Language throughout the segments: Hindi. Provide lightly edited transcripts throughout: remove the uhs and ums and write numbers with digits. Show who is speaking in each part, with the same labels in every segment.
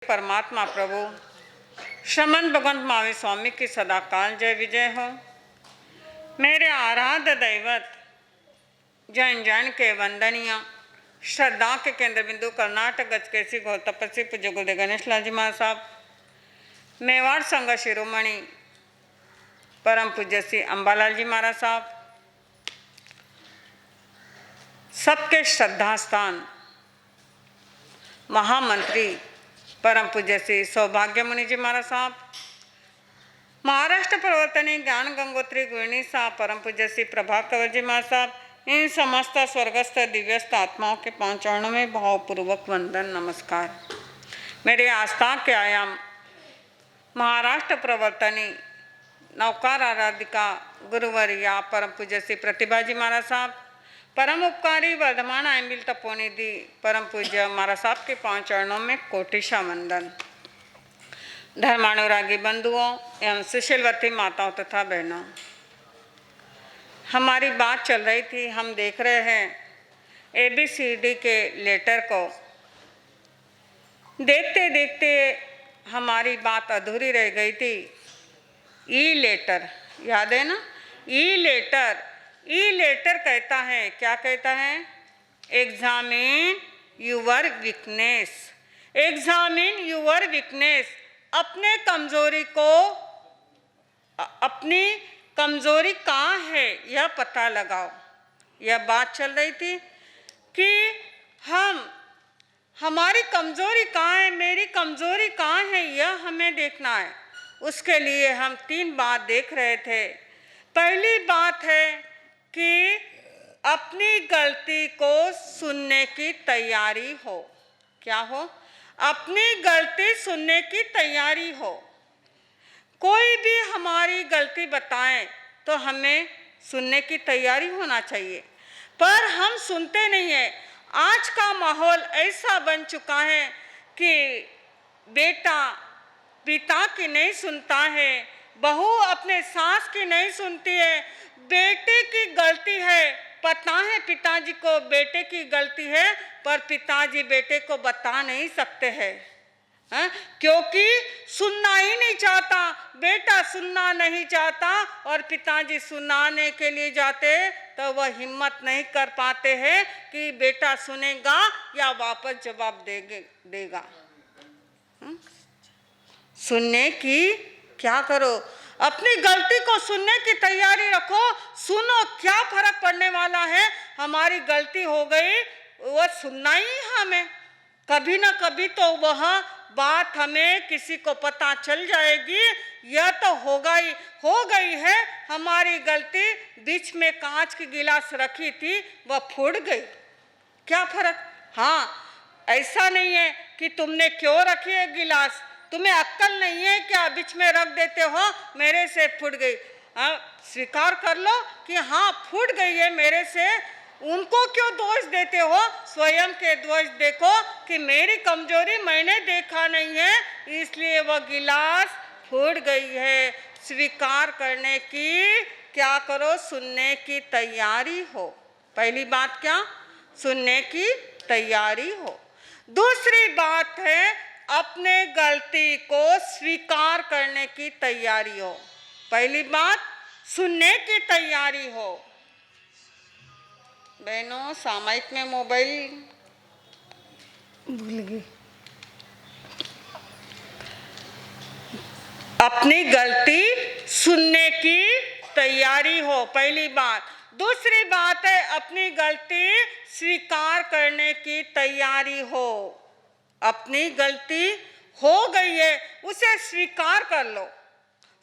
Speaker 1: परमात्मा प्रभु श्रमण भगवंत महावीर स्वामी की सदाकाल जय विजय हो। मेरे आराध्य दैवत जैन जैन के वंदनीय श्रद्धा के केंद्र बिंदु कर्नाटक गजकेसी गौ तपस्वी पूज्य गुरुदेव गणेश लाल जी महाराज साहब, मेवाड़ संघ शिरोमणि परम पूज्य श्री अंबालाल जी महाराज साहब, सबके श्रद्धा स्थान महामंत्री परम पूज्य श्री सौभाग्य मुनि जी महाराज साहब, महाराष्ट्र प्रवर्तनी ज्ञान गंगोत्री गृहिणी साहब परम पूज्य श्री प्रभाकर जी महाराज साहब, इन समस्त स्वर्गस्थ दिव्यस्थ आत्माओं के पांव चरणों में भावपूर्वक वंदन नमस्कार। मेरे आस्था के आयाम महाराष्ट्र प्रवर्तनी नौकार आराधिका गुरुवर्या परम पूज्य श्री प्रतिभा जी महाराज साहब, परम उपकारी वर्धमान आयमिल तपोनिधि परम पूज्य महाराज साहब के पांच चरणों में कोटिशा वंदन। धर्मानुरागी बंधुओं एवं सुशीलवती माताओं तथा बहनों, हमारी बात चल रही थी, हम देख रहे हैं ABCD के लेटर को। देखते देखते हमारी बात अधूरी रह गई थी। ई लेटर याद है ना? ई लेटर कहता है, क्या कहता है? Examine your weakness, examine your weakness. अपने कमजोरी को, अपनी कमजोरी कहाँ है यह पता लगाओ। यह बात चल रही थी कि हमारी कमजोरी कहाँ है, मेरी कमजोरी कहाँ है, यह हमें देखना है। उसके लिए हम तीन बात देख रहे थे। पहली बात है कि अपनी गलती को सुनने की तैयारी हो। क्या हो? अपनी गलती सुनने की तैयारी हो। कोई भी हमारी गलती बताए तो हमें सुनने की तैयारी होना चाहिए, पर हम सुनते नहीं हैं। आज का माहौल ऐसा बन चुका है कि बेटा पिता की नहीं सुनता है, बहू अपने सास की नहीं सुनती है। बेटे की गलती है, पता है पिताजी को बेटे की गलती है, पर पिताजी बेटे को बता नहीं सकते हैं, क्योंकि सुनना ही नहीं चाहता। बेटा सुनना नहीं चाहता और पिताजी सुनाने के लिए जाते तो वह हिम्मत नहीं कर पाते हैं कि बेटा सुनेगा या वापस जवाब देगा। सुनने की क्या करो, अपनी गलती को सुनने की तैयारी रखो। सुनो, क्या फर्क पड़ने वाला है? हमारी गलती हो गई, वह सुनना ही हमें, कभी ना कभी तो वह बात हमें किसी को पता चल जाएगी। यह तो हो गई है हमारी गलती। बीच में कांच की गिलास रखी थी, वह फूट गई, क्या फर्क? हाँ, ऐसा नहीं है कि तुमने क्यों रखी है गिलास, तुम्हें अक्ल नहीं है क्या? बीच में रख देते हो, मेरे से फूट गई। स्वीकार कर लो कि हाँ फूट गई है मेरे से। उनको क्यों दोष देते हो? स्वयं के दोष देखो कि मेरी कमजोरी मैंने देखा नहीं है, इसलिए वह गिलास फूट गई है। स्वीकार करने की क्या करो, सुनने की तैयारी हो। पहली बात क्या? सुनने की तैयारी हो। दूसरी बात है अपने गलती को स्वीकार करने की तैयारी हो। पहली बात सुनने की तैयारी हो। बहनों, सामयिक में मोबाइल भूल गई। अपनी गलती सुनने की तैयारी हो, पहली बात। दूसरी बात है अपनी गलती स्वीकार करने की तैयारी हो। अपनी गलती हो गई है, उसे स्वीकार कर लो।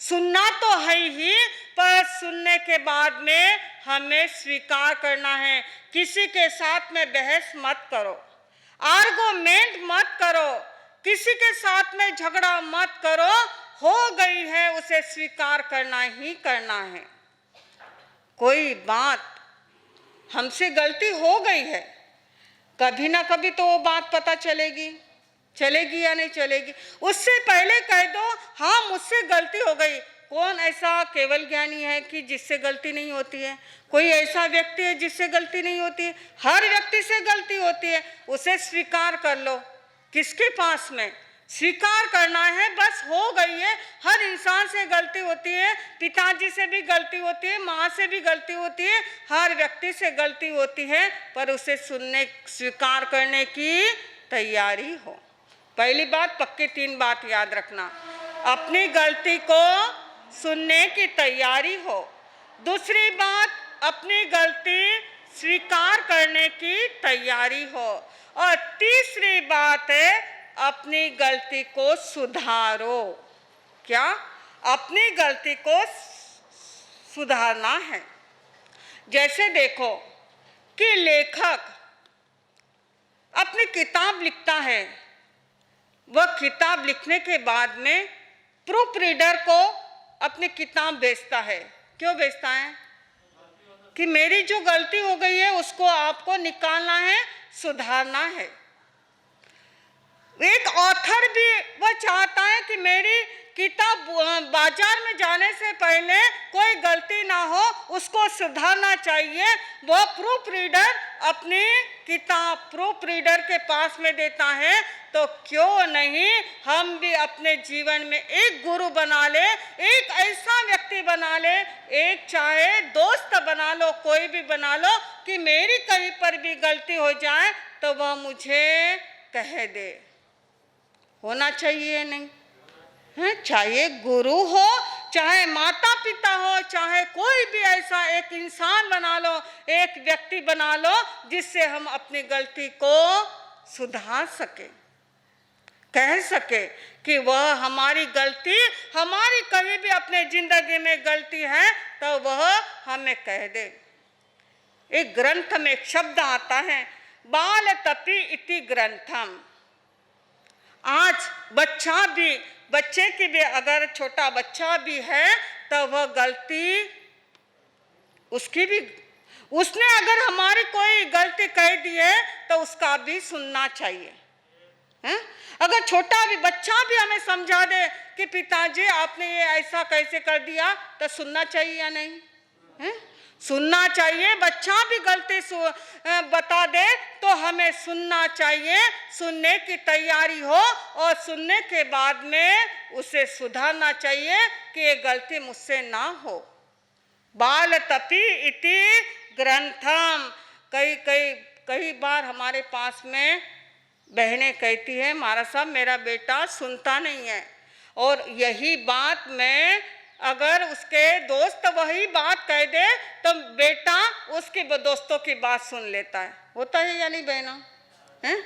Speaker 1: सुनना तो है ही, पर सुनने के बाद में हमें स्वीकार करना है। किसी के साथ में बहस मत करो, आर्गुमेंट मत करो, किसी के साथ में झगड़ा मत करो। हो गई है, उसे स्वीकार करना ही करना है। कोई बात हमसे गलती हो गई है, कभी ना कभी तो वो बात पता चलेगी या नहीं चलेगी। उससे पहले कह दो हाँ मुझसे गलती हो गई। कौन ऐसा केवल ज्ञानी है कि जिससे गलती नहीं होती है? कोई ऐसा व्यक्ति है जिससे गलती नहीं होती है? हर व्यक्ति से गलती होती है, उसे स्वीकार कर लो। किसके पास में? स्वीकार करना है, बस हो गई है। हर इंसान से गलती होती है, पिताजी से भी गलती होती है, माँ से भी गलती होती है, हर व्यक्ति से गलती होती है, पर उसे सुनने स्वीकार करने की तैयारी हो। पहली बात, पक्की 3 बात याद रखना, अपनी गलती को सुनने की तैयारी हो। दूसरी बात, अपनी गलती स्वीकार करने की तैयारी हो। और तीसरी बात है, अपनी गलती को सुधारो। क्या? अपनी गलती को सुधारना है। जैसे देखो कि लेखक अपनी किताब लिखता है, वह किताब लिखने के बाद में प्रूफ रीडर को अपनी किताब बेचता है। क्यों बेचता है? कि मेरी जो गलती हो गई है उसको आपको निकालना है, सुधारना है। एक ऑथर भी वह चाहता है कि मेरी किताब बाजार में जाने से पहले कोई गलती ना हो, उसको सुधारना चाहिए। वह प्रूफ रीडर अपनी किताब प्रूफ रीडर के पास में देता है। तो क्यों नहीं हम भी अपने जीवन में एक गुरु बना ले, एक ऐसा व्यक्ति बना ले, एक चाहे दोस्त बना लो, कोई भी बना लो, कि मेरी कहीं पर भी गलती हो जाए तो वह मुझे कह दे। होना चाहिए नहीं है? चाहे गुरु हो, चाहे माता पिता हो, चाहे कोई भी ऐसा एक इंसान बना लो, एक व्यक्ति बना लो, जिससे हम अपनी गलती को सुधार सके, कह सके कि वह हमारी गलती, हमारी कहीं भी अपने जिंदगी में गलती है तो वह हमें कह दे। एक ग्रंथ में एक शब्द आता है, बाल तपि इति ग्रंथम। आज बच्चे की भी, अगर छोटा बच्चा भी है तो वह गलती उसकी भी, उसने अगर हमारी कोई गलती कह दी है तो उसका भी सुनना चाहिए है? अगर छोटा भी बच्चा भी हमें समझा दे कि पिताजी आपने ये ऐसा कैसे कर दिया, तो सुनना चाहिए या नहीं है? सुनना चाहिए। बच्चा भी गलती बता दे तो हमें सुनना चाहिए, सुनने की तैयारी हो और सुनने के बाद में उसे सुधारना चाहिए कि ये गलती मुझसे ना हो। बाल तपि इति ग्रंथम। कई बार हमारे पास में बहनें कहती है, महाराज साहब मेरा बेटा सुनता नहीं है, और यही बात मैं अगर उसके दोस्त वही बात कह दे तो बेटा उसके दोस्तों की बात सुन लेता है। होता है या नहीं बहनों? हैं?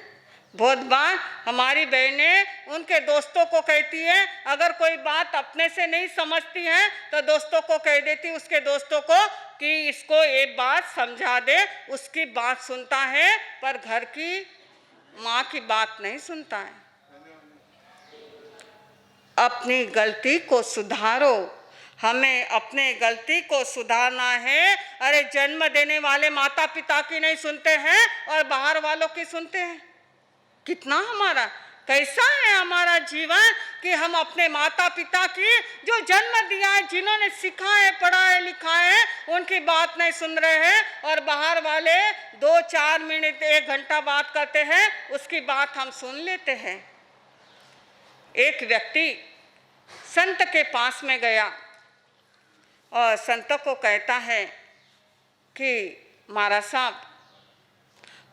Speaker 1: बहुत बार हमारी बहनें उनके दोस्तों को कहती है, अगर कोई बात अपने से नहीं समझती है तो दोस्तों को कह देती, उसके दोस्तों को, कि इसको ये बात समझा दे। उसकी बात सुनता है पर घर की माँ की बात नहीं सुनता है। अपनी गलती को सुधारो, हमें अपने गलती को सुधारना है। अरे जन्म देने वाले माता पिता की नहीं सुनते हैं और बाहर वालों की सुनते हैं। कितना हमारा कैसा है हमारा जीवन कि हम अपने माता पिता की, जो जन्म दिया है, जिन्होंने सिखा है, पढ़ा है, लिखा है, उनकी बात नहीं सुन रहे हैं, और बाहर वाले 2-4 मिनट 1 घंटा बात करते हैं, उसकी बात हम सुन लेते हैं। एक व्यक्ति संत के पास में गया और संत को कहता है कि महाराज साहब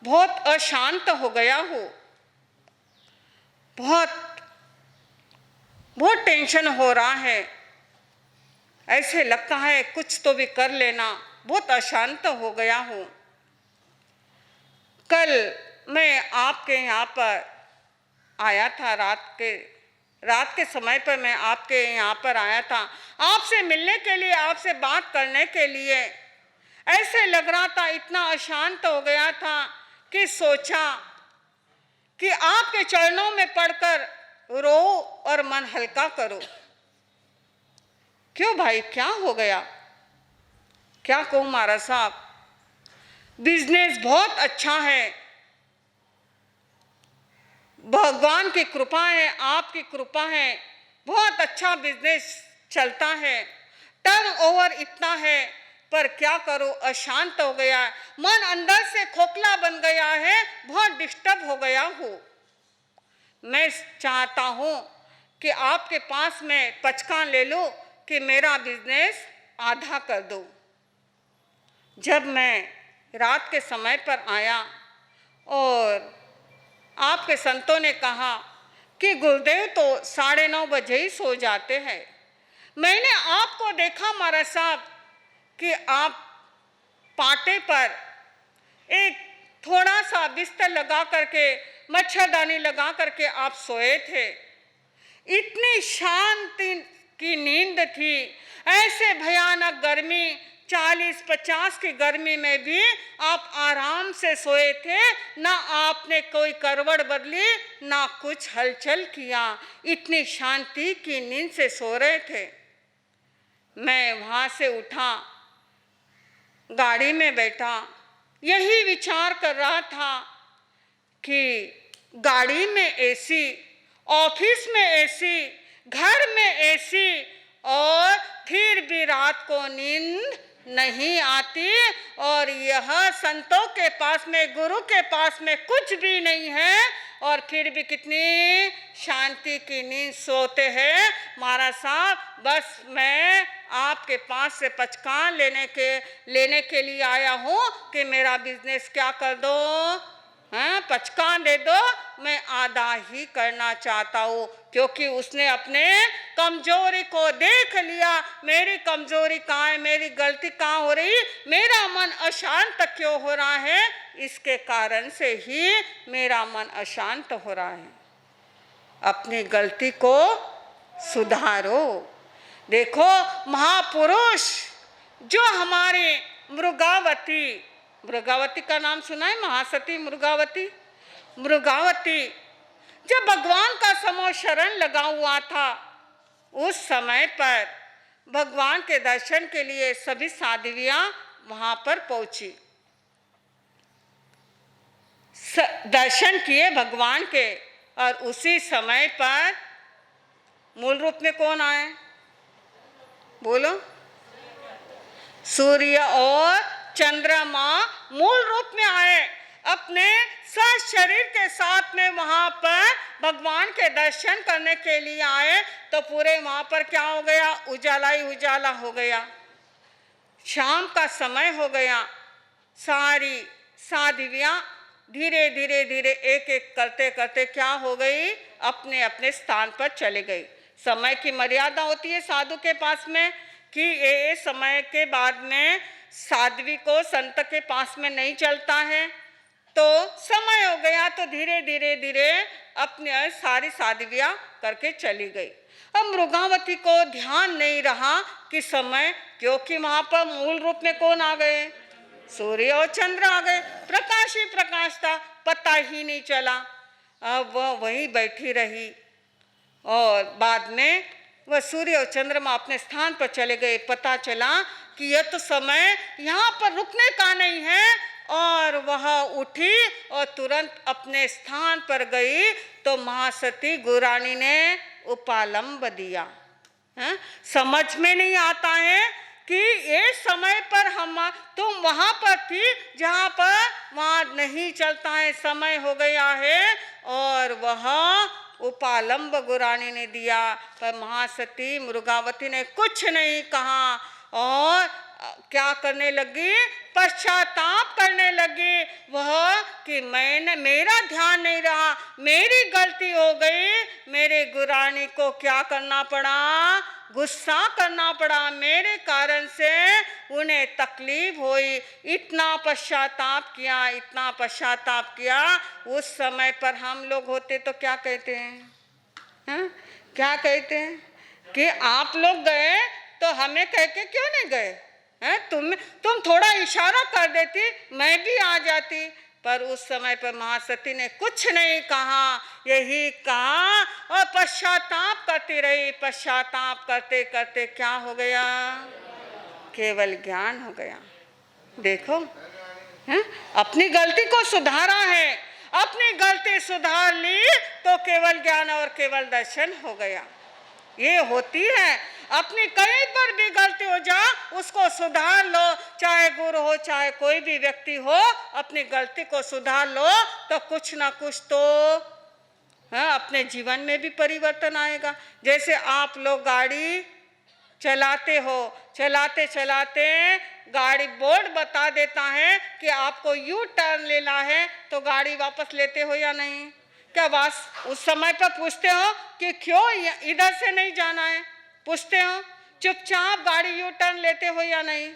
Speaker 1: बहुत अशांत हो गया हूँ, बहुत टेंशन हो रहा है, ऐसे लगता है कुछ तो भी कर लेना, बहुत अशांत हो गया हूँ। कल मैं आपके यहाँ पर आया था, रात के समय पर मैं आपके यहाँ पर आया था, आपसे मिलने के लिए, आपसे बात करने के लिए। ऐसे लग रहा था, इतना अशांत हो गया था कि सोचा कि आपके चरणों में पड़कर रो और मन हल्का करो। क्यों भाई, क्या हो गया? क्या कहूँ महाराज साहब, बिजनेस बहुत अच्छा है, भगवान की कृपा है, आपकी कृपा है, बहुत अच्छा बिजनेस चलता है, टर्नओवर इतना है, पर क्या करूं, अशांत हो गया, मन अंदर से खोखला बन गया है, बहुत डिस्टर्ब हो गया हूँ। मैं चाहता हूँ कि आपके पास में पचकान ले लूँ कि मेरा बिजनेस आधा कर दो। जब मैं रात के समय पर आया और आपके संतों ने कहा कि गुरुदेव तो 9:30 बजे ही सो जाते हैं, मैंने आपको देखा महाराज साहब कि आप पाटे पर एक थोड़ा सा बिस्तर लगा करके, मच्छरदानी लगा करके आप सोए थे। इतनी शांति की नींद थी, ऐसे भयानक गर्मी 40-50 की गर्मी में भी आप आराम से सोए थे, ना आपने कोई करवट बदली, ना कुछ हलचल किया, इतनी शांति की नींद से सो रहे थे। मैं वहाँ से उठा, गाड़ी में बैठा, यही विचार कर रहा था कि गाड़ी में एसी, ऑफिस में एसी, घर में एसी, और फिर भी रात को नींद नहीं आती, और यह संतों के पास में, गुरु के पास में कुछ भी नहीं है, और फिर भी कितनी शांति की नींद सोते हैं। महाराज साहब, बस मैं आपके पास से पचकान लेने के लिए आया हूँ कि मेरा बिजनेस क्या कर दो, हाँ, पचकान दे दो। मैं आधा ही करना चाहता हूँ, क्योंकि उसने अपने कमजोरी को देख लिया। मेरी कमजोरी कहाँ है, मेरी गलती कहाँ हो रही, मेरा मन अशांत क्यों हो रहा है, इसके कारण से ही मेरा मन अशांत हो रहा है। अपनी गलती को सुधारो। देखो, महापुरुष जो हमारे मृगावती का नाम सुना है, महासती मृगावती जब भगवान का समो शरण लगा हुआ था, उस समय पर भगवान के दर्शन के लिए सभी साध्वियां वहां पर पहुंची, दर्शन किए भगवान के। और उसी समय पर मूल रूप में कौन आए, बोलो? सूर्य और चंद्रमा मूल रूप में आए, अपने शरीर के साथ में वहां पर भगवान के दर्शन करने के लिए आए। तो पूरे वहां पर क्या हो गया, उजाला ही उजाला हो गया। शाम का समय हो गया, सारी साध्वियां धीरे धीरे एक एक करते करते क्या हो गई, अपने अपने स्थान पर चले गई। समय की मर्यादा होती है साधु के पास में कि ये समय के बाद में साध्वी को संत के पास में नहीं चलता है। तो समय हो गया तो धीरे धीरे अपने सारी साध्वियां करके चली गई। अब मृगावती को ध्यान नहीं रहा कि समय, क्योंकि वहां पर मूल रूप में कौन आ गए, सूर्य और चंद्र आ गए। प्रकाश ही प्रकाश था, पता ही नहीं चला। अब वह वहीं बैठी रही और बाद में वह सूर्य और चंद्रमा अपने स्थान पर चले गए। पता चला कि यह तो समय यहाँ पर रुकने का नहीं है, और वह उठी और तुरंत अपने स्थान पर गई। तो महासती गुरानी ने उपालंब दिया। समझ में नहीं आता है कि ये समय पर तुम वहाँ पर थी जहाँ पर वहाँ नहीं चलता है, समय हो गया है, और वह उपालंब गुरानी ने दिया। पर महासती मृगावती ने कुछ नहीं कहा और क्या करने लगी, पश्चाताप करने लगी वह कि मेरा ध्यान नहीं रहा, मेरी गलती हो गई, मेरे गुरानी को क्या करना पड़ा, गुस्सा करना पड़ा, मेरे कारण से उन्हें तकलीफ हुई। इतना पश्चाताप किया। उस समय पर हम लोग होते तो क्या कहते हैं, क्या कहते हैं कि आप लोग गए तो हमें कह के क्यों नहीं गए, तुम थोड़ा इशारा कर देती, मैं भी आ जाती। पर उस समय पर महासती ने कुछ नहीं कहा, यही कहा और पश्चाताप करती रही। पश्चाताप करते करते क्या हो गया, केवल ज्ञान हो गया। देखो, अपनी गलती को सुधारा है, अपनी गलती सुधार ली तो केवल ज्ञान और केवल दर्शन हो गया। ये होती है, अपनी कहीं पर भी गलती हो जा उसको सुधार लो, चाहे गुरु हो चाहे कोई भी व्यक्ति हो, अपनी गलती को सुधार लो तो कुछ ना कुछ तो हाँ, अपने जीवन में भी परिवर्तन आएगा। जैसे आप लोग गाड़ी चलाते हो, चलाते चलाते गाड़ी बोर्ड बता देता है कि आपको यू टर्न लेना है, तो गाड़ी वापस लेते हो या नहीं? क्या बस उस समय पर पूछते हो कि क्यों इधर से नहीं जाना है? पूछते हो? चुपचाप गाड़ी यू टर्न लेते हो या नहीं?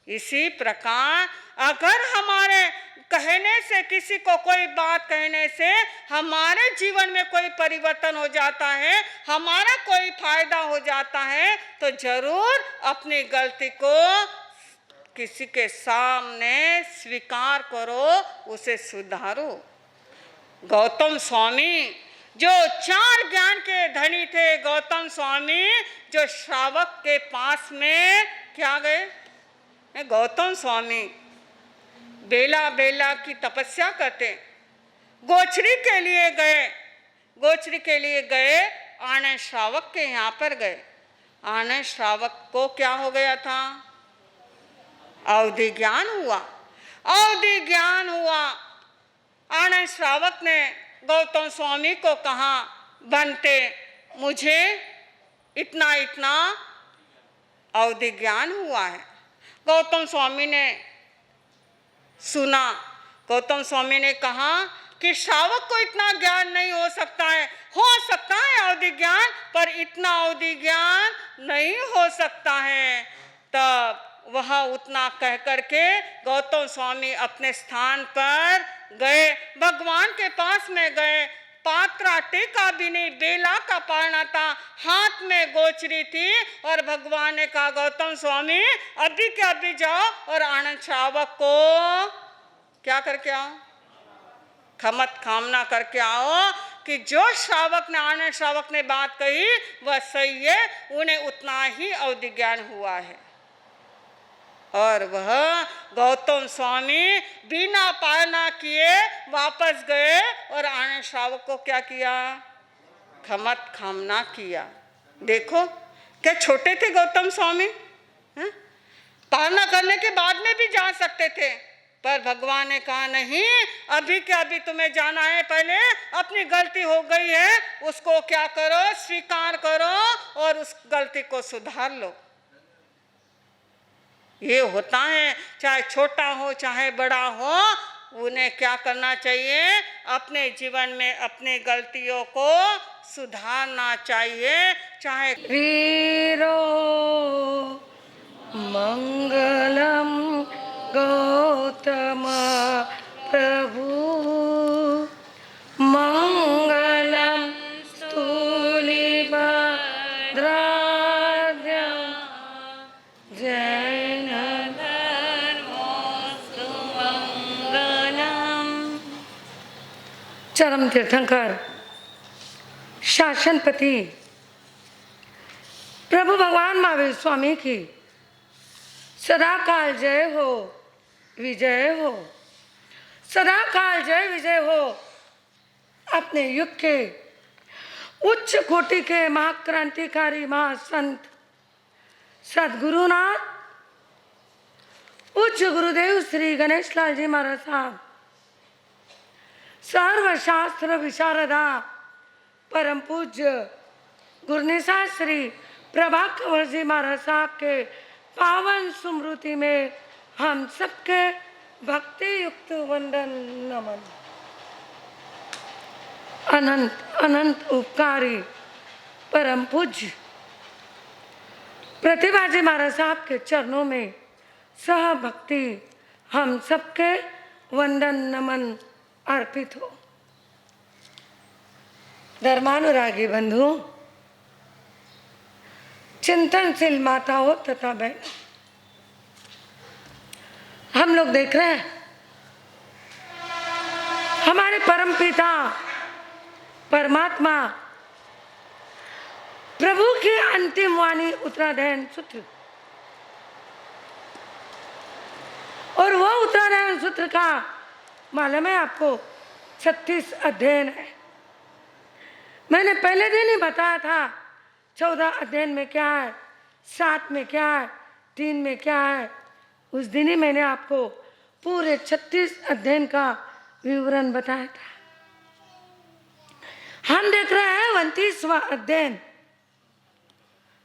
Speaker 1: इसी प्रकार अगर हमारे कहने से, किसी को कोई बात कहने से हमारे जीवन में कोई परिवर्तन हो जाता है, हमारा कोई फायदा हो जाता है, तो जरूर अपनी गलती को किसी के सामने स्वीकार करो, उसे सुधारो। गौतम स्वामी जो 4 ज्ञान के धनी थे, गौतम स्वामी जो श्रावक के पास में क्या गए? गौतम स्वामी बेला बेला की तपस्या करते, गोचरी के लिए गए, गोचरी के लिए गए, आनंद श्रावक के यहाँ पर गए। आनंद श्रावक को क्या हो गया था? अवधि ज्ञान हुआ, अवधि ज्ञान हुआ। आनंद श्रावक ने गौतम स्वामी को कहा, बनते मुझे इतना इतना अवधि ज्ञान हुआ है। गौतम स्वामी ने सुना, गौतम स्वामी ने कहा कि श्रावक को इतना ज्ञान नहीं हो सकता है अवधि ज्ञान, पर इतना अवधि ज्ञान नहीं हो सकता है। तब वह उतना कह करके गौतम स्वामी अपने स्थान पर गए, भगवान के पास में गए। पात्रा टेका भी नहीं, बेला का पारना था, हाथ में गोचरी थी, और भगवान ने कहा गौतम स्वामी अभी के अभी जाओ और आनंद श्रावक को क्या करके आओ? खमत कामना करके आओ कि जो श्रावक ने, आनंद श्रावक ने बात कही वह सही है, उन्हें उतना ही अवधि ज्ञान हुआ है। और वह गौतम स्वामी बिना पालना किए वापस गए और आनंद श्रावक को क्या किया? खमत कामना किया। देखो क्या छोटे थे गौतम स्वामी, पालना करने के बाद में भी जा सकते थे, पर भगवान ने कहा नहीं, अभी के अभी तुम्हें जाना है, पहले अपनी गलती हो गई है उसको क्या करो? स्वीकार करो और उस गलती को सुधार लो। ये होता है, चाहे छोटा हो चाहे बड़ा हो, उन्हें क्या करना चाहिए? अपने जीवन में अपनी गलतियों को सुधारना चाहिए। चाहे
Speaker 2: वीरो मंगलम गौतम प्रभु, मंगलम स्तूलिभद्राद्य जैन धर्मोस्तु मंगलम। चरम तीर्थंकर शासनपति प्रभु भगवान महावीर स्वामी की सदा काल जय हो, विजय हो, सदा काल जय विजय हो। अपने युग के उच्च कोटि के महाक्रांतिकारी महासंत सदगुरुनाथ उच्च गुरुदेव श्री गणेश लाल जी महाराज साहब, सर्वशास्त्र विशारदा परम पूज्य गुरनिसा श्री प्रभाकर जी महाराज साहब के पावन स्मृति में हम सबके भक्ति युक्त वंदन नमन। अनंत अनंत उपकारी परम पूज्य प्रतिभा जी महाराज साहब के चरणों में सह भक्ति हम सबके वंदन नमन अर्पित हो। धर्मानुरागी बंधु, चिंतनशील माताओं तथा बहनों, हम लोग देख रहे हैं हमारे परम पिता परमात्मा प्रभु की अंतिम वाणी उत्तराधायन सूत्र, और वो उत्तराधायन सूत्र का मालूम है आपको 36 अध्ययन है। मैंने पहले दिन ही बताया था 14 अध्ययन में क्या है, 7 में क्या है, 3 में क्या है। उस दिन ही मैंने आपको पूरे 36 अध्ययन का विवरण बताया था। हम देख रहे हैं 29वां अध्ययन,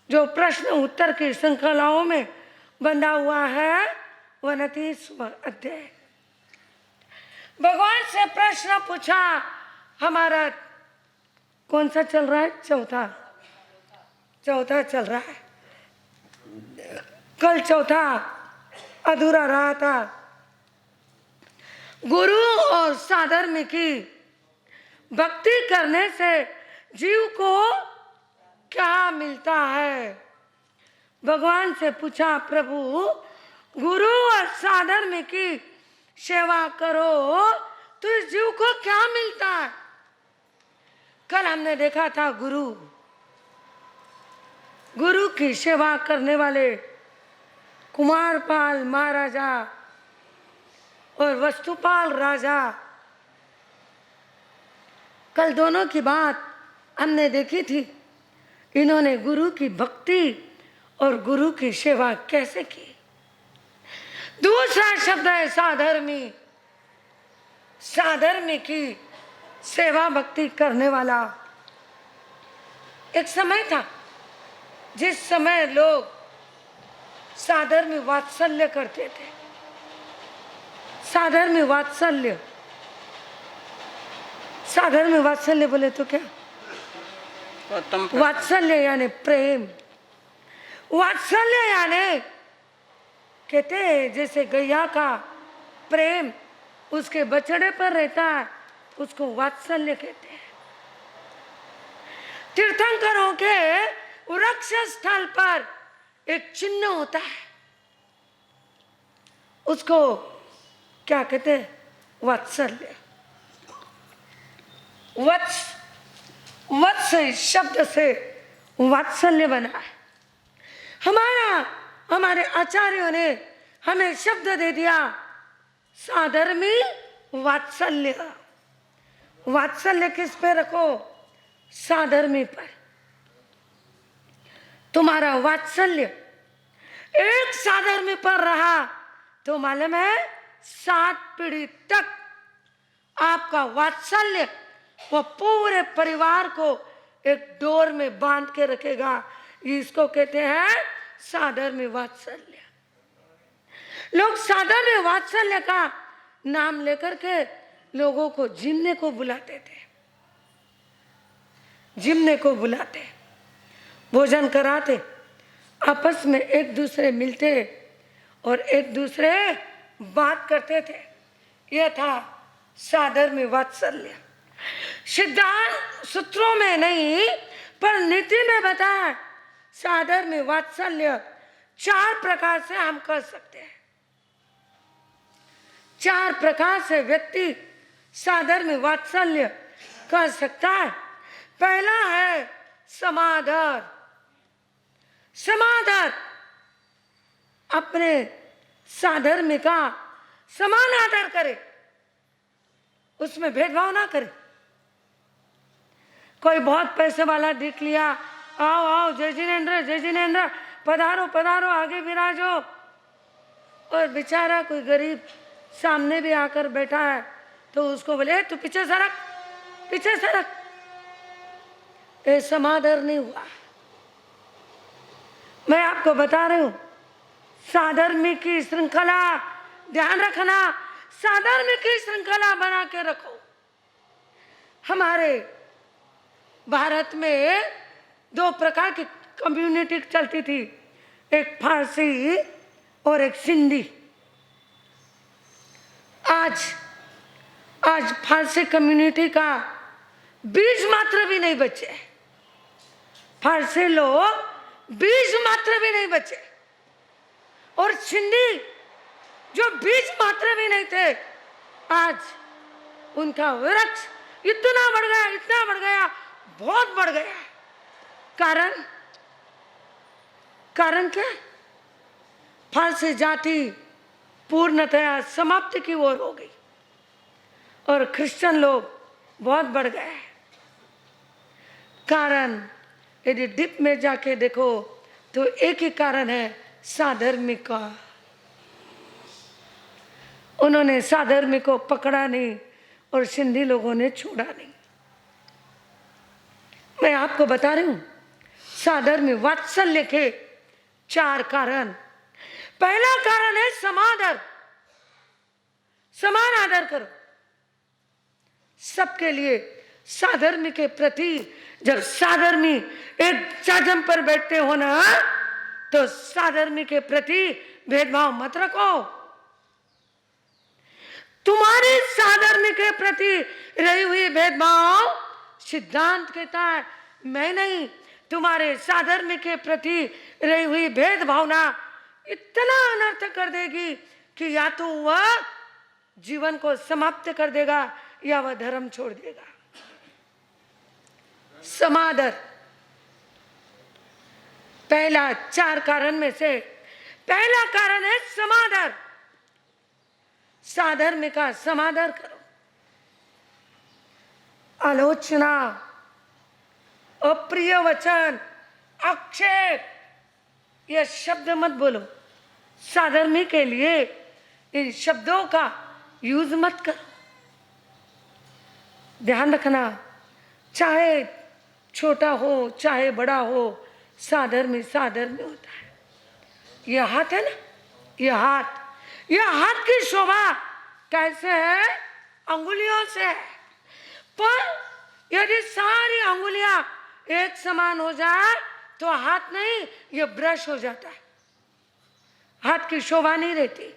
Speaker 2: जो प्रश्न उत्तर की श्रृंखलाओं में बंधा हुआ है। 29वां अध्याय। भगवान से प्रश्न पूछा। हमारा कौन सा चल रहा है? चौथा चल रहा है। कल चौथा अधूरा रहा था। गुरु और साधर्म की भक्ति करने से जीव को क्या मिलता है? भगवान से पूछा, प्रभु गुरु और साधर्म की सेवा करो तो इस जीव को क्या मिलता है? कल हमने देखा था गुरु की सेवा करने वाले कुमारपाल महाराजा और वस्तुपाल राजा, कल दोनों की बात हमने देखी थी। इन्होंने गुरु की भक्ति और गुरु की सेवा कैसे की। दूसरा शब्द है साधर्मी। साधर्मी की सेवा भक्ति करने वाला। एक समय था जिस समय लोग साधर्मी वात्सल्य करते थे। साधर्मी वात्सल्य, साधर्मी वात्सल्य बोले तो क्या? वात्सल्य यानी प्रेम। वात्सल्य यानी कहते हैं जैसे गैया का प्रेम उसके बछड़े पर रहता है, उसको वात्सल्य कहते हैं। तीर्थंकरों के वृक्ष स्थल पर एक चिन्ह होता है, उसको क्या कहते हैं? वात्सल्य। वत्स शब्द से वात्सल्य बना है। हमारे आचार्यों ने हमें शब्द दे दिया साधर्मी वात्सल्य। वात्सल्य किस पे रखो? साधर्मी पर। तुम्हारा वात्सल्य एक साधर्मी पर रहा तो मालूम है 7 पीढ़ी तक आपका वात्सल्य वो पूरे परिवार को एक डोर में बांध के रखेगा। इसको कहते हैं साधर्मी वात्सल्य। लोग साधर्मी वात्सल्य का नाम लेकर के लोगों को जिमने को बुलाते थे। जिमने को बुलाते, भोजन कराते, आपस में एक दूसरे मिलते और एक दूसरे बात करते थे। यह था साधर्मी वात्सल्य। सिद्धांत सूत्रों में नहीं पर नीति में बताया साधर्मी वात्सल्य 4 प्रकार से हम कर सकते हैं। 4 प्रकार से व्यक्ति साधर्मी वात्सल्य कर सकता है। पहला है समादर। समादर अपने साधर्मी का समान आदर करे, उसमें भेदभाव ना करे। कोई बहुत पैसे वाला दिख लिया, आओ आओ जय जिनेंद्र पधारो पधारो आगे विराजो, और बेचारा कोई गरीब सामने भी आकर बैठा है तो उसको बोले तू पीछे सरक, पीछे सरक। ये समादर नहीं हुआ। मैं आपको बता रही हूं साधर्मी की श्रृंखला ध्यान रखना। साधर्मी की श्रृंखला बना के रखो। हमारे भारत में 2 प्रकार की कम्युनिटी चलती थी, एक फारसी और एक सिंधी। आज फारसी कम्युनिटी का बीज मात्र भी नहीं बचे। फारसी लोग बीज मात्र भी नहीं बचे, और सिंधी जो बीज मात्र भी नहीं थे, आज उनका वृक्ष इतना बढ़ गया, इतना बढ़ गया, बहुत बढ़ गया। कारण क्या? फारसी जाति पूर्णतया समाप्ति की ओर हो गई और क्रिश्चियन लोग बहुत बढ़ गए। कारण यदि डीप में जाके देखो तो एक ही कारण है, साधर्मी का। उन्होंने साधर्मी को पकड़ा नहीं और सिंधी लोगों ने छोड़ा नहीं। मैं आपको बता रही हूं साधर्म्य वात्सल्य के 4 कारण। पहला कारण है समादर, समान आदर करो सबके लिए। साधर्मी के प्रति जब साधर्मी एक चाजम पर बैठते हो ना, तो साधर्मी के प्रति भेदभाव मत रखो। तुम्हारी साधर्मी के प्रति रही हुई भेदभाव सिद्धांत कहता है मैं नहीं, तुम्हारे साधर्मी के प्रति रही हुई भेदभावना इतना अनर्थ कर देगी कि या तो वह जीवन को समाप्त कर देगा या वह धर्म छोड़ देगा। समादर पहला 4 कारण में से पहला कारण है समादर। साधर्म्य का समादर करो। आलोचना, अप्रिय वचन, आक्षेप, यह शब्द मत बोलो। साधर्म्य के लिए इन शब्दों का यूज मत करो। ध्यान रखना, चाहे छोटा हो चाहे बड़ा हो, साधर्म्य साधर्म्य होता है। यह हाथ है ना, यह हाथ की शोभा कैसे है? अंगुलियों से है। पर यदि सारी अंगुलियां एक समान हो जाए तो हाथ नहीं, यह ब्रश हो जाता है। हाथ की शोभा नहीं रहती।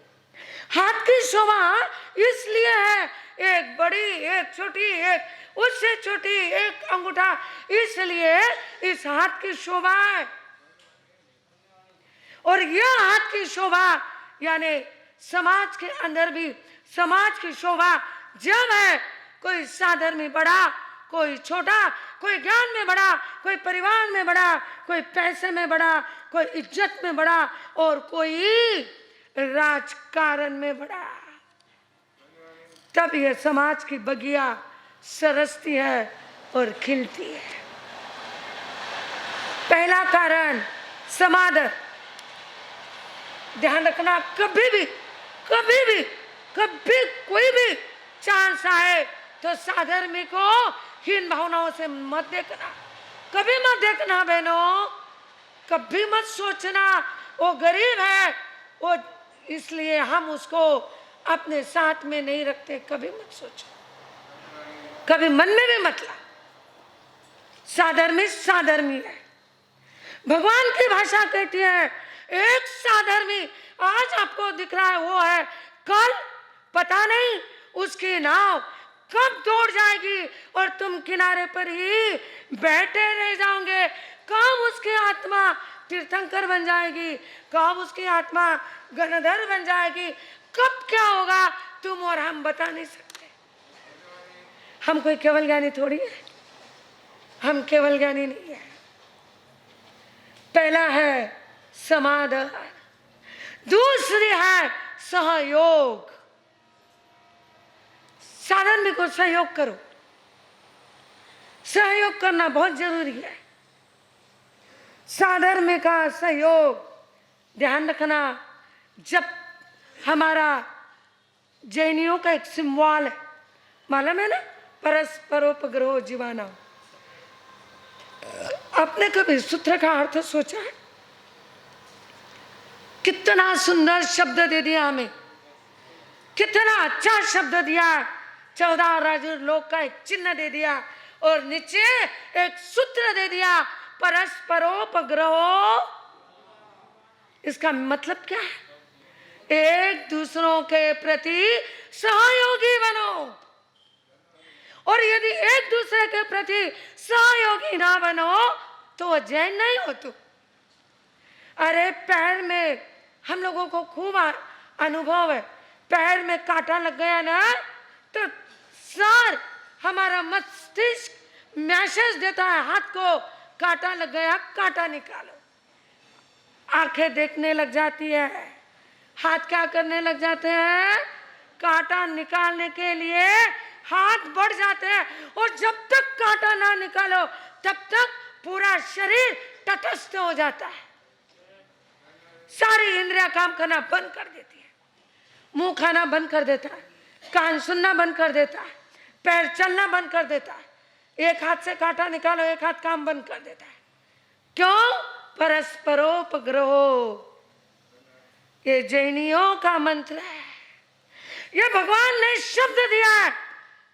Speaker 2: हाथ की शोभा इसलिए है, एक बड़ी एक छोटी, एक उससे छोटी, एक अंगूठा, इसलिए इस हाथ की शोभा है। और यह हाथ की शोभा यानी समाज के अंदर भी समाज की शोभा जब है, कोई साधर्मी बड़ा, कोई छोटा, कोई ज्ञान में बड़ा, कोई परिवार में बड़ा, कोई पैसे में बड़ा, कोई इज्जत में बड़ा, और कोई राजकारण में बड़ा, तब यह समाज की बगिया सरसती है और खिलती है। पहला कारण समादर। ध्यान रखना, कभी कोई भी चांस आए तो साधर्मी को हीन भावनाओं से मत देखना। कभी मत देखना बहनों, कभी मत सोचना वो गरीब है, वो इसलिए हम उसको अपने साथ में नहीं रखते। कभी मत सोचो, कभी मन में भी मत ला। साधर्मी साधर्मी है। भगवान की भाषा कहती है एक साधर्मी आज आपको दिख रहा है वो है, कल पता नहीं उसकी नाव कब दौड़ जाएगी और तुम किनारे पर ही बैठे रह जाओगे। कब उसकी आत्मा तीर्थंकर बन जाएगी, कब उसकी आत्मा गणधर बन जाएगी, कब क्या होगा तुम और हम बता नहीं सकते। हम कोई केवल ज्ञानी थोड़ी है, हम केवल ज्ञानी नहीं है। पहला है समादर, दूसरी है सहयोग। साधर्मी को सहयोग करो। सहयोग करना बहुत जरूरी है। साधर्मी का सहयोग ध्यान रखना। जब हमारा जैनियों का एक सिंबल है, मालूम है ना, परस्परोपग्रहो जीवाना। आपने कभी सूत्र का अर्थ सोचा है? कितना सुंदर शब्द दे दिया हमें, कितना अच्छा शब्द दिया। 14 राजू लोक का एक चिन्ह दे दिया और नीचे एक सूत्र दे दिया, परस्परोपग्रहो। इसका मतलब क्या है? एक दूसरों के प्रति सहयोगी बनो। और यदि एक दूसरे के प्रति सहयोगी ना बनो तो वो जैन नहीं हो तुम। अरे पैर में हम लोगों को खूब अनुभव है, पैर में कांटा लग गया ना तो सर हमारा मस्तिष्क मैसेज देता है हाथ को, कांटा लग गया, कांटा निकालो। आंखें देखने लग जाती है, हाथ क्या करने लग जाते हैं? कांटा निकालने के लिए हाथ बढ़ जाते हैं। और जब तक कांटा ना निकालो तब तक पूरा शरीर तटस्थ हो जाता है। सारी इंद्रियां काम करना बंद कर देती है। मुंह खाना बंद कर देता है, कान सुनना बंद कर देता है, पैर चलना बंद कर देता है। एक हाथ से कांटा निकालो, एक हाथ काम बंद कर देता है। क्यों? परस्परोपग्रहो, ये जैनियों का मंत्र है। ये भगवान ने शब्द दिया है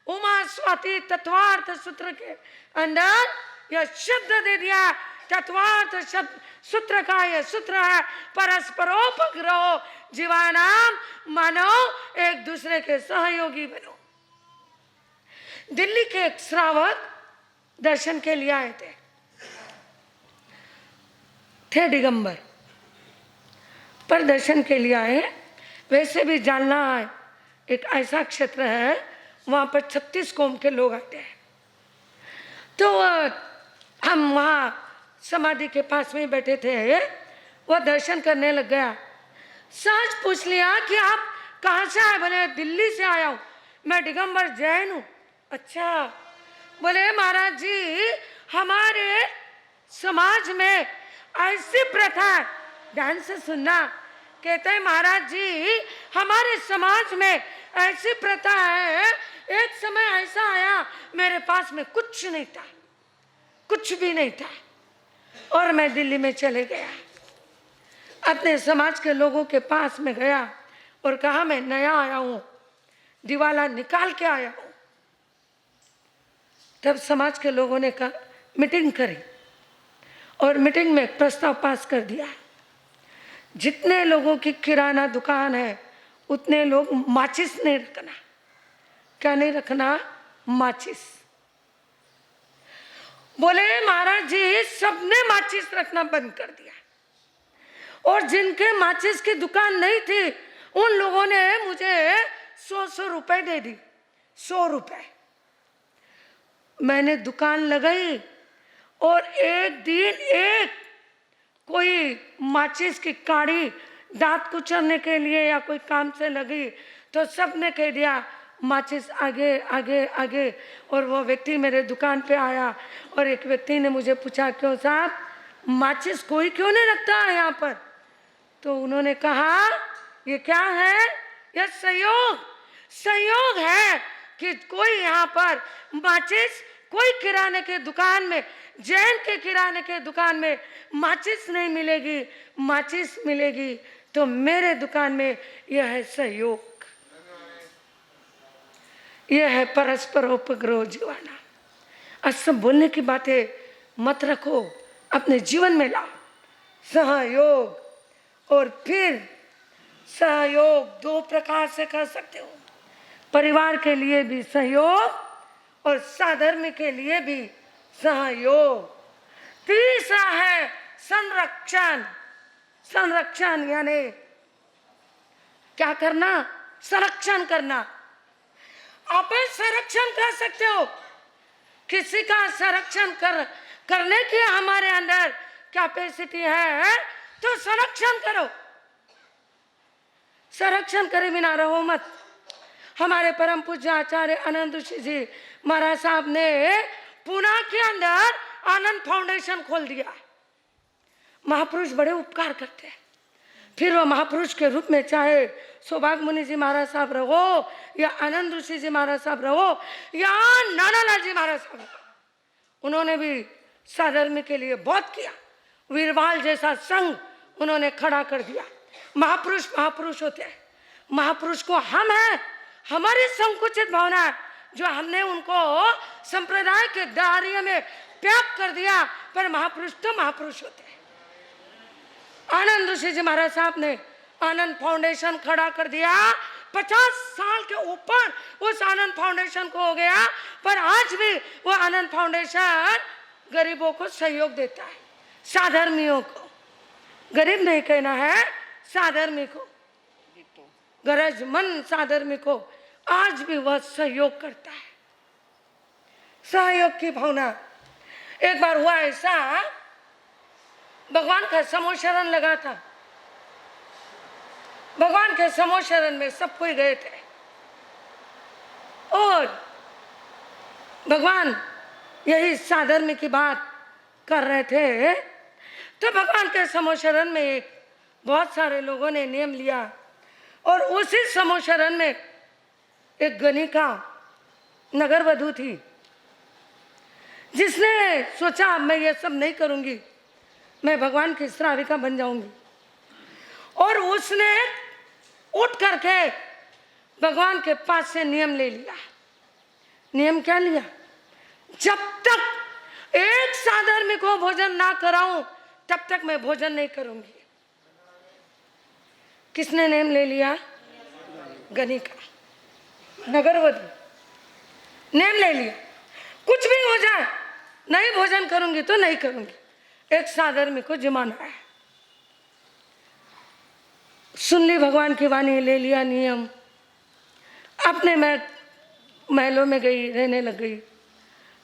Speaker 2: उमा स्वाति तत्वार्थ सूत्र के अंदर, यह शब्द दे दिया। तत्वार्थ शब्द सूत्र का यह सूत्र है, परस्परोपग्रहो, जीवानाम मानो एक दूसरे के सहयोगी बनो। दिल्ली के एक श्रावक दर्शन के लिए आए थे दिगंबर, पर दर्शन के लिए आए। वैसे भी जालना एक ऐसा क्षेत्र है, वहाँ पर 36 कौम के लोग आते हैं। तो हम वहाँ समाधि के पास में बैठे थे, वह दर्शन करने लग गया। सहज पूछ लिया कि आप कहाँ से आए? बोले दिल्ली से आया हूँ, मैं दिगंबर जैन हूँ। अच्छा। बोले महाराज जी, हमारे समाज में ऐसी प्रथा है, ध्यान से सुनना। कहते हैं महाराज जी, हमारे समाज में ऐसी प्रथा है, एक समय ऐसा आया मेरे पास में कुछ नहीं था, कुछ भी नहीं था, और मैं दिल्ली में चले गया, अपने समाज के लोगों के पास में गया और कहा मैं नया आया हूँ, दिवाला निकाल के आया हूँ। तब समाज के लोगों ने कहा मीटिंग करी और मीटिंग में एक प्रस्ताव पास कर दिया, जितने लोगों की किराना दुकान है उतने लोग माचिस नहीं रखना। क्या नहीं रखना? माचिस। बोले महाराज जी, सबने माचिस रखना बंद कर दिया, और जिनके माचिस की दुकान नहीं थी उन लोगों ने मुझे 100 रुपए दे दी। 100 रुपए मैंने दुकान लगाई, और एक दिन एक कोई माचिस की काड़ी दांत कुचलने के लिए या कोई काम से लगी तो सबने कह दिया माचिस आगे आगे आगे। और वो व्यक्ति मेरे दुकान पे आया और एक व्यक्ति ने मुझे पूछा क्यों साहब, माचिस कोई क्यों नहीं रखता है यहाँ पर? तो उन्होंने कहा ये क्या है? यह संयोग है कि कोई यहाँ पर माचिस, कोई किराने के दुकान में, जैन के किराने के दुकान में माचिस नहीं मिलेगी, माचिस मिलेगी तो मेरे दुकान में। यह है सहयोग, यह है परस्परोपग्रह जीवाना। आज सब बोलने की बातें मत रखो, अपने जीवन में लाओ सहयोग। और फिर सहयोग 2 प्रकार से कर सकते हो, परिवार के लिए भी सहयोग और साधर्म के लिए भी सहयोग। तीसरा है संरक्षण। संरक्षण यानी क्या करना? संरक्षण करना। आप संरक्षण कर सकते हो, किसी का संरक्षण करने की हमारे अंदर कैपेसिटी है तो संरक्षण करो। संरक्षण करे बिना रहो मत। हमारे परम पूज्य आचार्य आनंद ऋषि जी महाराज साहब ने पुणे के अंदर आनंद फाउंडेशन खोल दिया। महापुरुष बड़े उपकार करते हैं, फिर वो महापुरुष के रूप में चाहे सौभाग्य मुनि जी महाराज साहब रहो या आनंद ऋषि जी महाराज साहब रहो या नानालाल जी महाराज साहब रहो, उन्होंने भी साधर्म के लिए बहुत किया। वीरवाल जैसा संघ उन्होंने खड़ा कर दिया। महापुरुष महापुरुष होते हैं। महापुरुष को हम हैं, हमारी संकुचित भावना है जो हमने उनको संप्रदाय के दायरे में पैक कर दिया, पर महापुरुष तो महापुरुष होते हैं। आनंद ऋषि जी महाराज साहब ने आनंद फाउंडेशन खड़ा कर दिया। 50 साल के ऊपर उस आनंद फाउंडेशन को हो गया, पर आज भी वो आनंद फाउंडेशन गरीबों को सहयोग देता है, साधर्मियों को। गरीब नहीं कहना है, साधर्मी को, गरजमंद साधर्मी को आज भी वह सहयोग करता है। सहयोग की भावना। एक बार हुआ ऐसा, भगवान का समोशरण लगा था। भगवान के समोशरण में सब कोई गए थे और भगवान यही साधर्म की बात कर रहे थे। तो भगवान के समोशरण में बहुत सारे लोगों ने नियम लिया और उसी समोशरण में एक गणिका नगर वधू थी। जिसने सोचा मैं ये सब नहीं करूंगी, मैं भगवान की श्राविका बन जाऊंगी, और उसने उठ करके भगवान के पास से नियम ले लिया। नियम क्या लिया? जब तक एक साधर्मी को भोजन ना कराऊं तब तक मैं भोजन नहीं करूंगी। किसने नियम ले लिया? गणिका, नगरवधु नियम ले लिया, कुछ भी हो जाए नहीं भोजन करूंगी तो नहीं करूंगी, एक साधर्मी को जमाना है। सुन ली भगवान की वाणी, ले लिया नियम, अपने महलों में गई, रहने लग गई।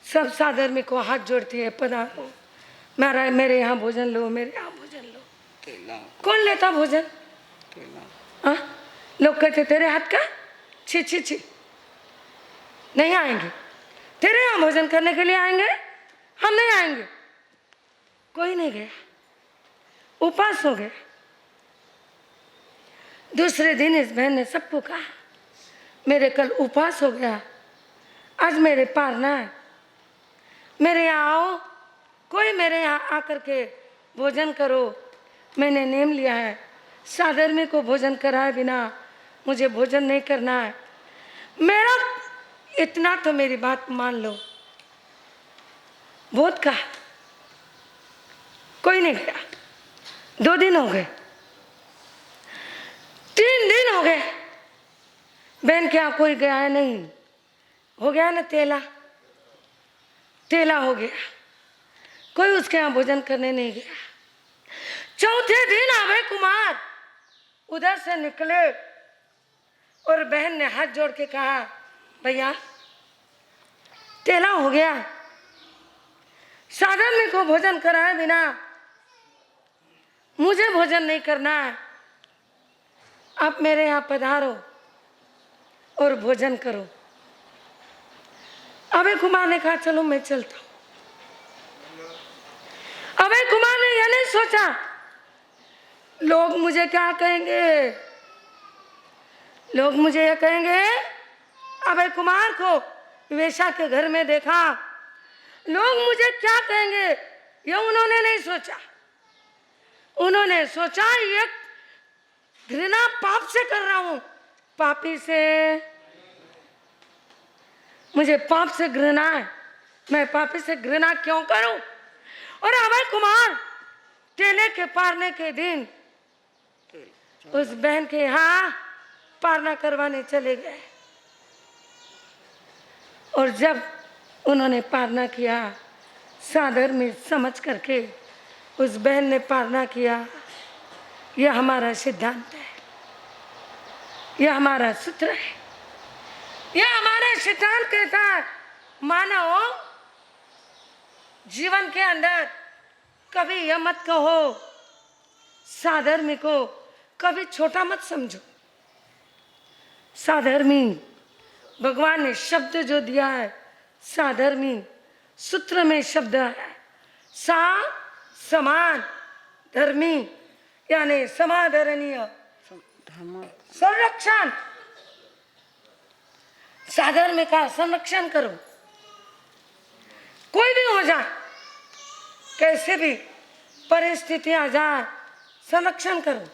Speaker 2: सब साधर्मी को हाथ जोड़ती है, पधारो मेरे यहाँ भोजन लो, मेरे यहाँ भोजन लो। कौन लेता भोजन? हाँ, लोग कहते तेरे हाथ का, छी छी छी, नहीं आएंगे। तेरे यहाँ भोजन करने के लिए आएंगे, हम नहीं आएंगे। कोई नहीं गया, उपास हो गया। दूसरे दिन इस बहन ने सबको कहा, मेरे कल उपास हो गया, आज मेरे पारना है, मेरे यहाँ आओ, कोई मेरे यहाँ आकर के भोजन करो। मैंने नेम लिया है, साधर्मी को भोजन कराए बिना मुझे भोजन नहीं करना है। मेरा इतना तो मेरी बात मान लो। बहुत कहा, कोई नहीं गया। 2 दिन हो गए, 3 दिन हो गए, बहन के यहाँ कोई गया नहीं। हो गया ना तेला, तेला हो गया, कोई उसके यहाँ भोजन करने नहीं गया। चौथे दिन अभय कुमार उधर से निकले और बहन ने हाथ जोड़ के कहा, भैया तेला हो गया, साधर्मी को भोजन कराए बिना मुझे भोजन नहीं करना है, आप मेरे यहाँ पधारो और भोजन करो। अभय कुमार ने कहा चलो मैं चलता हूं। अभय कुमार ने यह नहीं सोचा लोग मुझे क्या कहेंगे, लोग मुझे यह कहेंगे अभय कुमार को वेश्या के घर में देखा, लोग मुझे क्या कहेंगे, यह उन्होंने नहीं सोचा। उन्होंने सोचा ये घृणा पाप से कर रहा हूं, पापी से, मुझे पाप से घृणा है, मैं पापी से घृणा क्यों करूं। और अभय कुमार तेले के पारने के दिन उस बहन के यहाँ पारना करवाने चले गए। और जब उन्होंने पारना किया, साधर्मी समझ करके उस बहन ने पारना किया। यह हमारा सिद्धांत है, यह हमारा सूत्र है, यह हमारे सिद्धांत के साथ मानव जीवन के अंदर कभी यह मत कहो साधर्मी को कभी छोटा मत समझो। साधर्मी भगवान ने शब्द जो दिया है, साधर्मी सूत्र में शब्द है, सा समान धर्मी यानी समादरणीय संरक्षण। साधर्मी का संरक्षण करो, कोई भी हो जाए, कैसे भी परिस्थिति आ जाए, संरक्षण करो।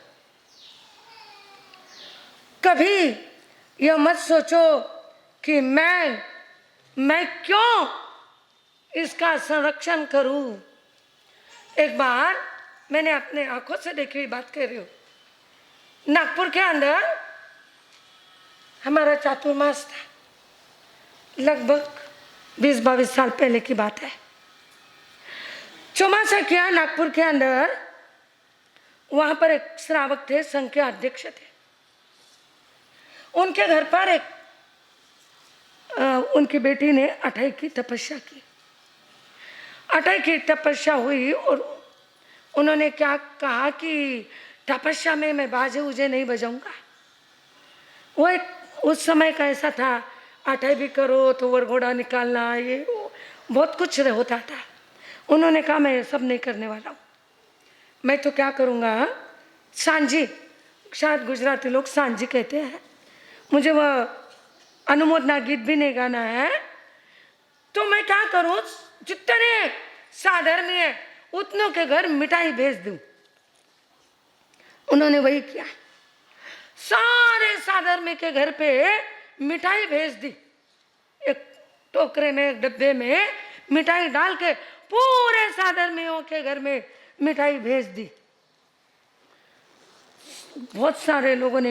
Speaker 2: कभी यह मत सोचो कि मैं क्यों इसका संरक्षण करूं। एक बार मैंने अपने आंखों से देखी हुई बात कर रही हूँ। नागपुर के अंदर हमारा चातुर्मास था, लगभग 20-22 साल पहले की बात है। चौमासा किया नागपुर के अंदर, वहां पर एक श्रावक थे, संघ के अध्यक्ष थे। उनके घर पर उनकी बेटी ने 28 की तपस्या की। 28 की तपस्या हुई और उन्होंने क्या कहा कि तपस्या में मैं बाजे उजे नहीं बजाऊंगा। वो एक उस समय का ऐसा था, 28 भी करो तो वरघोड़ा निकालना, ये बहुत कुछ होता था। उन्होंने कहा मैं ये सब नहीं करने वाला हूँ, मैं तो क्या करूँगा, सांझी, शायद गुजराती लोग सांझी कहते हैं, मुझे वह अनुमोदना गीत भी नहीं गाना है, तो मैं क्या करूँ, जितने साधर्मी है उतनों के घर मिठाई भेज दूं। उन्होंने वही किया, सारे साधर्मी के घर पे मिठाई भेज दी। एक टोकरे में, एक डब्बे में मिठाई डाल के पूरे साधर्मियों के घर में मिठाई भेज दी। बहुत सारे लोगों ने